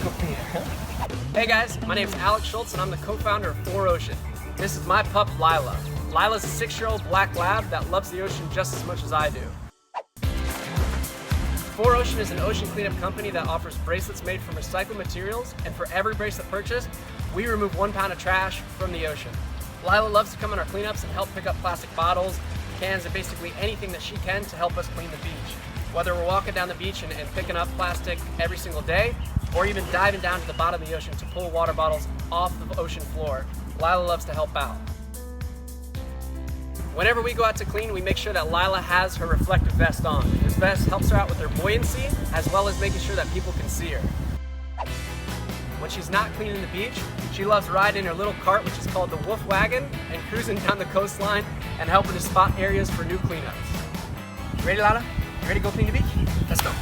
go clean it, huh? Hey guys, my name is Alex Schultz and I'm the co-founder of Ocean. This is my pup Lila. Lila's a 6-year-old black lab that loves the ocean just as much as I do. Ocean is an ocean cleanup company that offers bracelets made from recycled materials, and for every bracelet purchased, we remove 1 pound of trash from the ocean. Lila loves to come on our cleanups and help pick up plastic bottles, cans, and basically anything that she can to help us clean the beach. Whether we're walking down the beach and picking up plastic every single day, or even diving down to the bottom of the ocean to pull water bottles off the ocean floor, Lila loves to help out. Whenever we go out to clean, we make sure that Lila has her reflective vest on. This vest helps her out with her buoyancy, as well as making sure that people can see her. When she's not cleaning the beach, she loves riding her little cart, which is called the Wolf Wagon, and cruising down the coastline and helping to spot areas for new cleanups. You ready, Lila? You ready to go clean the beach? Let's go.